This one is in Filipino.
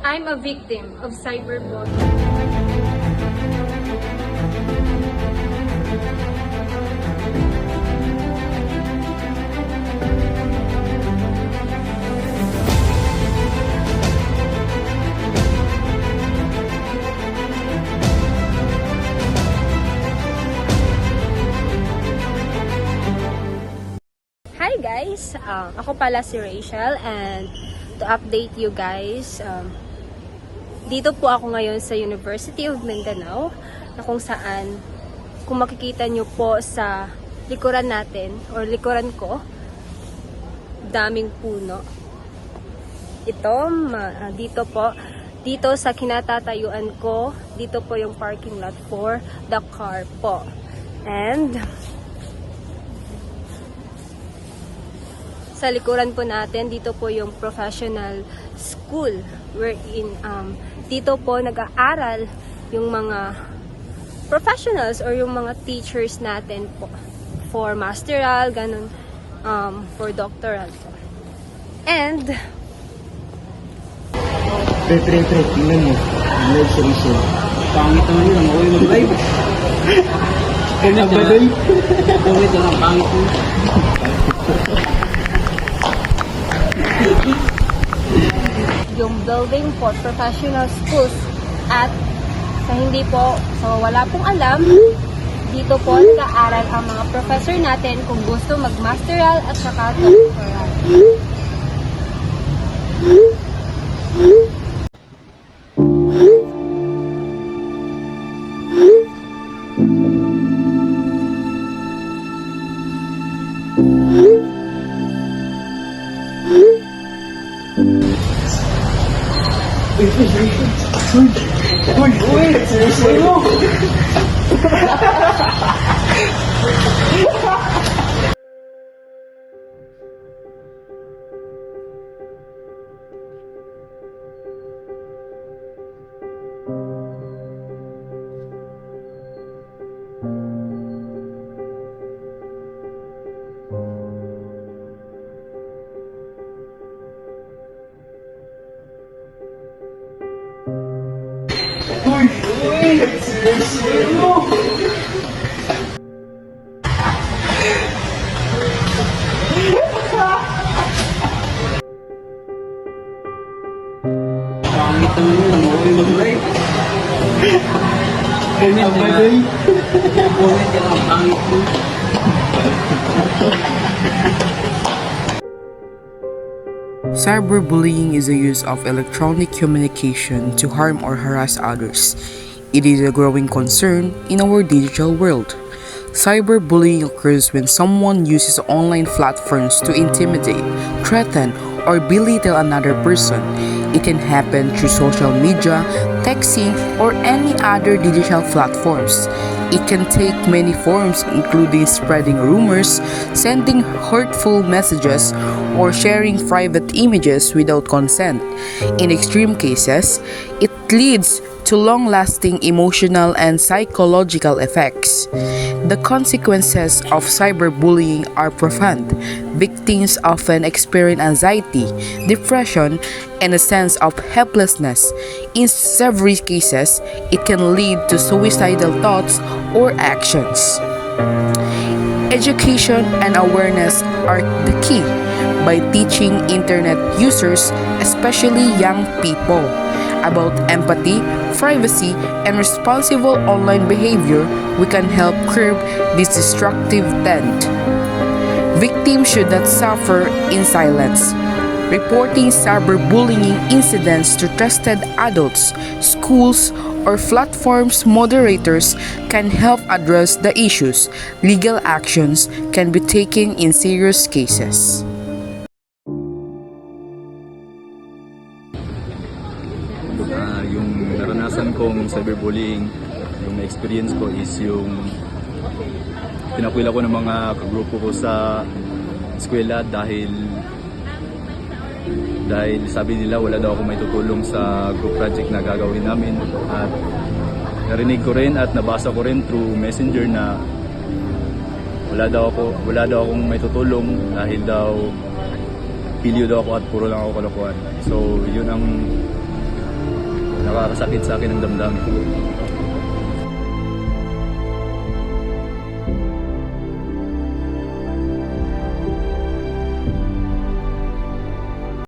I'm a victim of cyberbullying. Hi guys! Ako pala si Rachel, and to update you guys, dito po ako ngayon sa University of Mindanao, na kung saan, kung makikita nyo po sa likuran natin, or likuran ko, daming puno. Ito, dito po, dito sa kinatatayuan ko, dito po yung parking lot for the car po. And sa likuran po natin, dito po yung professional school wherein dito po nag-aaral yung mga professionals or yung mga teachers natin po for masteral, ganun, for doctoral po. And Pre, tingnan mo. Live sa issue. Pangit naman yun, ako yung mag-live. Kanya ba doon? Pangit naman, pangit yun. yung building for professional schools, at sa hindi po, so wala pong alam, dito po nag-aaral ang mga professor natin kung gusto mag-masteral at saka doctoral. Pangit naman yun, ako yung mag-live. Kanya ba doon? Pangit yan, ang pangit yun. Cyberbullying is the use of electronic communication to harm or harass others. It is a growing concern in our digital world. Cyberbullying occurs when someone uses online platforms to intimidate, threaten, or belittle another person. It can happen through social media, texting, or any other digital platforms. It can take many forms, including spreading rumors, sending hurtful messages, or sharing private images without consent. In extreme cases, it leads to long-lasting emotional and psychological effects. The consequences of cyberbullying are profound. Victims often experience anxiety, depression, and a sense of helplessness. In several cases, it can lead to suicidal thoughts or actions. Education and awareness are the key. By teaching internet users, especially young people, about empathy, privacy, and responsible online behavior, we can help curb this destructive trend. Victims should not suffer in silence. Reporting cyberbullying incidents to trusted adults, schools, or platforms moderators can help address the issues. Legal actions can be taken in serious cases. Yung naranasan kong cyberbullying, yung experience ko is yung pinakwil ako ng mga kagrupo ko sa eskwela dahil sabi nila wala daw ako may tutulong sa group project na gagawin namin, at narinig ko rin at nabasa ko rin through messenger na wala daw akong may tutulong dahil daw pilyo daw ako at puro lang ako kalokohan. So yun ang nakakasakit sa akin ng damdamin.